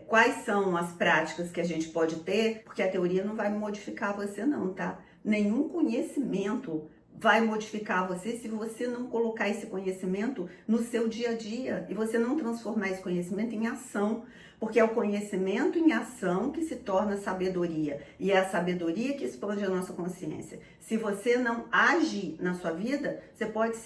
Quais são as práticas que a gente pode ter? Porque a teoria não vai modificar você não, tá? Nenhum conhecimento vai modificar você se você não colocar esse conhecimento no seu dia a dia e você não transformar esse conhecimento em ação, porque é o conhecimento em ação que se torna sabedoria e é a sabedoria que expande a nossa consciência. Se você não age na sua vida, você pode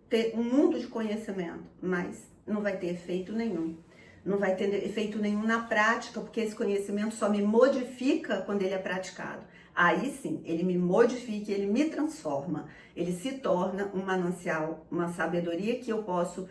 ter um mundo de conhecimento, mas não vai ter efeito nenhum. Não vai ter efeito nenhum na prática, porque esse conhecimento só me modifica quando ele é praticado. Aí sim, ele me modifica, ele me transforma, ele se torna um manancial, uma sabedoria que eu posso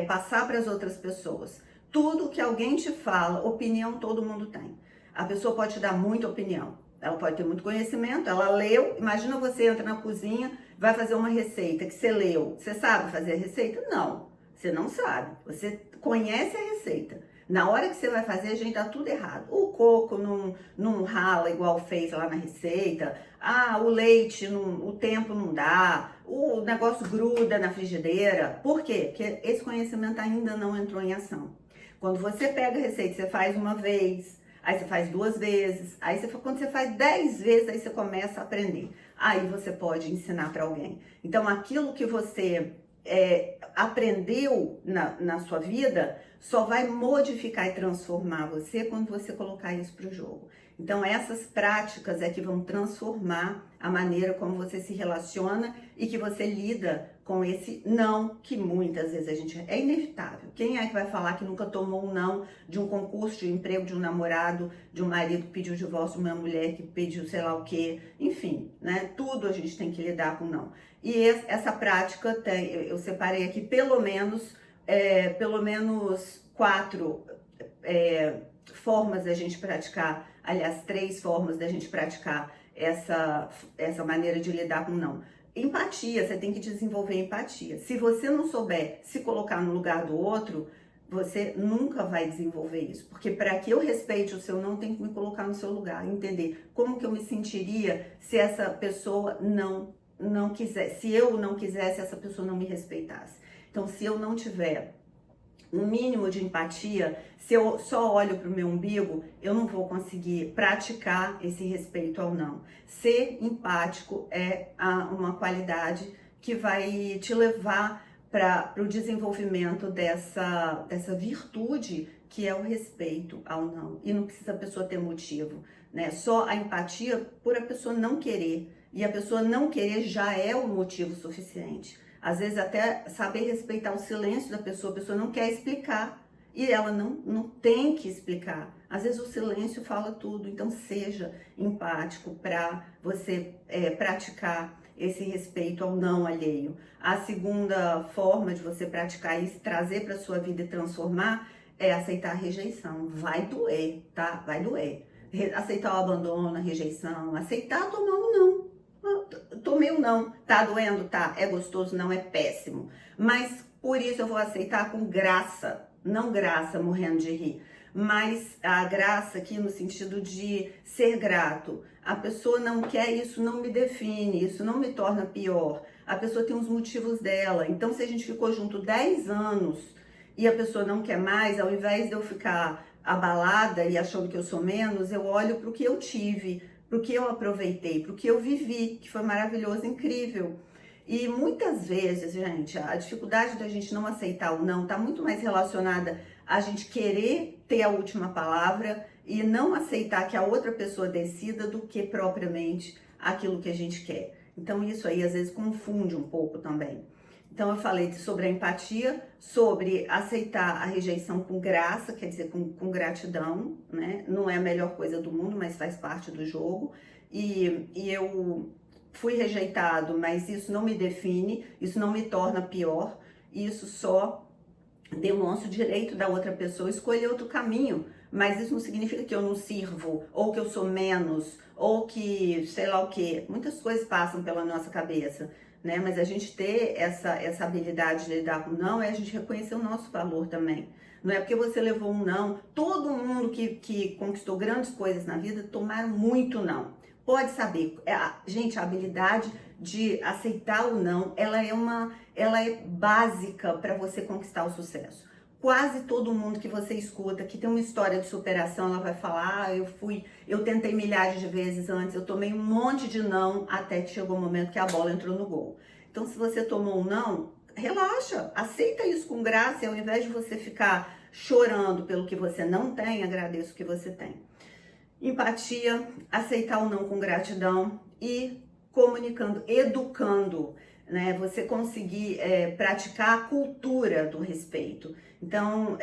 passar para as outras pessoas. Tudo que alguém te fala, opinião todo mundo tem. A pessoa pode te dar muita opinião, ela pode ter muito conhecimento, ela leu. Imagina você entra na cozinha, vai fazer uma receita que você leu. Você sabe fazer a receita? Não, você não sabe. Você conhece a receita. Na hora que você vai fazer, a gente dá tudo errado. O coco não rala igual fez lá na receita. Ah, o leite, o tempo não dá. O negócio gruda na frigideira. Por quê? Porque esse conhecimento ainda não entrou em ação. Quando você pega a receita, você faz uma vez, aí você faz 2 vezes, aí quando você faz 10 vezes, aí você começa a aprender. Aí você pode ensinar para alguém. Então, aquilo que você aprendeu na sua vida só vai modificar e transformar você quando você colocar isso para o jogo. Então essas práticas é que vão transformar a maneira como você se relaciona e que você lida com esse não que muitas vezes a gente é inevitável. Quem é que vai falar que nunca tomou um não de um concurso de emprego, de um namorado, de um marido que pediu divórcio, de uma mulher que pediu sei lá o quê, enfim, né? Tudo a gente tem que lidar com não. E essa prática eu separei aqui pelo menos 4 formas da gente praticar, aliás, 3 formas da gente praticar essa maneira de lidar com não. Empatia, você tem que desenvolver empatia. Se você não souber se colocar no lugar do outro, você nunca vai desenvolver isso. Porque para que eu respeite o seu não, tem que me colocar no seu lugar, entender como que eu me sentiria se essa pessoa não quisesse, se eu não quisesse, essa pessoa não me respeitasse. Então, se eu não tiver um mínimo de empatia, se eu só olho para o meu umbigo, eu não vou conseguir praticar esse respeito ao não. Ser empático é uma qualidade que vai te levar para o desenvolvimento dessa virtude que é o respeito ao não. E não precisa a pessoa ter motivo, né? Só a empatia por a pessoa não querer. E a pessoa não querer já é o motivo suficiente. Às vezes até saber respeitar o silêncio da pessoa, a pessoa não quer explicar e ela não tem que explicar. Às vezes o silêncio fala tudo, então seja empático para você praticar esse respeito ao não alheio. A segunda forma de você praticar isso, trazer para sua vida e transformar, é aceitar a rejeição. Vai doer, tá? Vai doer. Aceitar o abandono, a rejeição, aceitar tomar um não. Tomei um não, tá doendo? Tá, é gostoso? Não, é péssimo. Mas por isso eu vou aceitar com graça, não graça morrendo de rir, mas a graça aqui no sentido de ser grato. A pessoa não quer, isso não me define, isso não me torna pior. A pessoa tem os motivos dela. Então, se a gente ficou junto 10 anos e a pessoa não quer mais, ao invés de eu ficar abalada e achando que eu sou menos, eu olho para o que eu tive, para o que eu aproveitei, para o que eu vivi, que foi maravilhoso, incrível. E muitas vezes, gente, a dificuldade da gente não aceitar o não está muito mais relacionada a gente querer ter a última palavra e não aceitar que a outra pessoa decida do que propriamente aquilo que a gente quer. Então isso aí às vezes confunde um pouco também. Então eu falei sobre a empatia, sobre aceitar a rejeição com graça, quer dizer, com gratidão, né? Não é a melhor coisa do mundo, mas faz parte do jogo. E eu fui rejeitado, mas isso não me define, isso não me torna pior, isso só demonstra o direito da outra pessoa escolher outro caminho. Mas isso não significa que eu não sirvo, ou que eu sou menos, ou que sei lá o quê. Muitas coisas passam pela nossa cabeça, né? Mas a gente ter essa habilidade de lidar com não é a gente reconhecer o nosso valor também. Não é porque você levou um não. Todo mundo que conquistou grandes coisas na vida tomaram muito não. Pode saber, gente, a habilidade de aceitar o não, ela é básica para você conquistar o sucesso. quase todo mundo que você escuta, que tem uma história de superação, ela vai falar, eu tentei milhares de vezes antes, eu tomei um monte de não, até que chegou o momento que a bola entrou no gol. Então, se você tomou um não, relaxa, aceita isso com graça, e ao invés de você ficar chorando pelo que você não tem, agradeça o que você tem. Empatia, aceitar o não com gratidão e comunicando, educando, né? Você conseguir praticar a cultura do respeito. Então,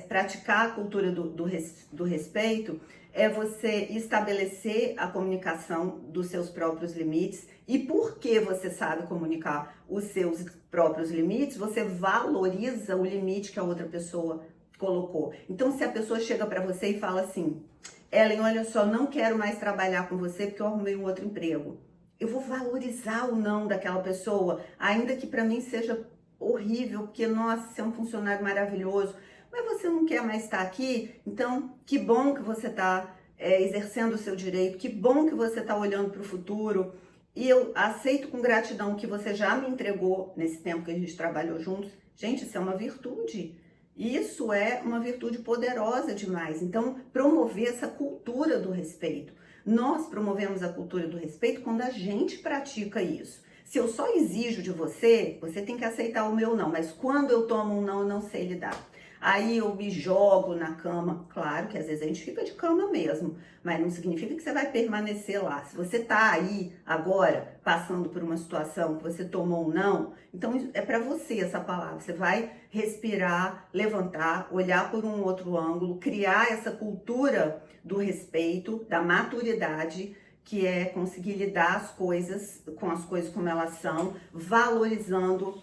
praticar a cultura do respeito é você estabelecer a comunicação dos seus próprios limites. E porque você sabe comunicar os seus próprios limites, você valoriza o limite que a outra pessoa colocou. Então, se a pessoa chega para você e fala assim: Ellen, olha só, não quero mais trabalhar com você porque eu arrumei um outro emprego. Eu vou valorizar o não daquela pessoa, ainda que para mim seja horrível, porque, nossa, você é um funcionário maravilhoso, mas você não quer mais estar aqui, então que bom que você está exercendo o seu direito, que bom que você está olhando para o futuro, e eu aceito com gratidão que você já me entregou nesse tempo que a gente trabalhou juntos. Gente, isso é uma virtude. Isso é uma virtude poderosa demais. Então, promover essa cultura do respeito. Nós promovemos a cultura do respeito quando a gente pratica isso. Se eu só exijo de você, você tem que aceitar o meu não. Mas quando eu tomo um não, eu não sei lidar. Aí eu me jogo na cama. Claro que às vezes a gente fica de cama mesmo, mas não significa que você vai permanecer lá. Se você tá aí agora passando por uma situação que você tomou um não, então é para você essa palavra. Você vai respirar, levantar, olhar por um outro ângulo, criar essa cultura do respeito, da maturidade, que é conseguir lidar com as coisas como elas são, valorizando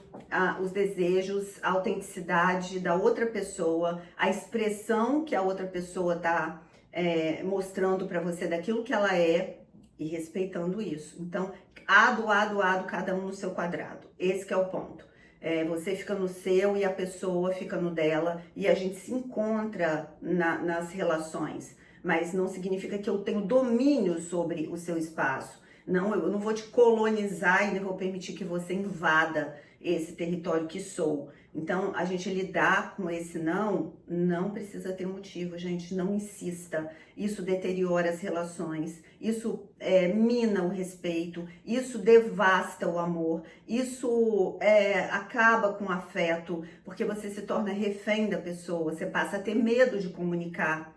os desejos, a autenticidade da outra pessoa, a expressão que a outra pessoa está mostrando para você daquilo que ela é, e respeitando isso. Então, ado, cada um no seu quadrado. Esse que é o ponto. Você fica no seu e a pessoa fica no dela, e a gente se encontra nas relações. Mas não significa que eu tenho domínio sobre o seu espaço. Não, eu não vou te colonizar e nem vou permitir que você invada esse território que sou. Então, a gente lidar com esse não precisa ter motivo, gente, não insista. Isso deteriora as relações, isso mina o respeito, isso devasta o amor, isso acaba com o afeto, porque você se torna refém da pessoa, você passa a ter medo de comunicar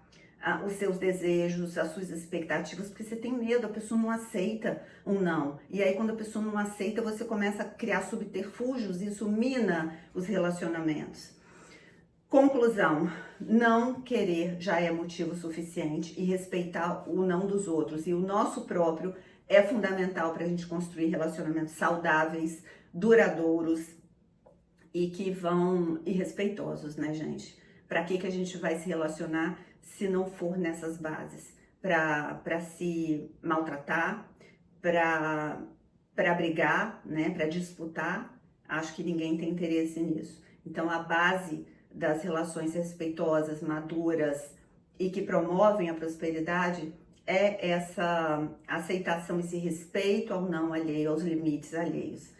os seus desejos, as suas expectativas, porque você tem medo, a pessoa não aceita um não. E aí quando a pessoa não aceita, você começa a criar subterfúgios, isso mina os relacionamentos. Conclusão, não querer já é motivo suficiente, e respeitar o não dos outros e o nosso próprio é fundamental para a gente construir relacionamentos saudáveis, duradouros e respeitosos, né, gente? Para que a gente vai se relacionar se não for nessas bases? Para se maltratar, para brigar, né? Para disputar? Acho que ninguém tem interesse nisso. Então, a base das relações respeitosas, maduras e que promovem a prosperidade é essa aceitação, esse respeito ao não alheio, aos limites alheios.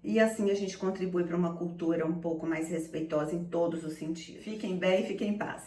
E assim a gente contribui para uma cultura um pouco mais respeitosa em todos os sentidos. Fiquem bem, fiquem em paz.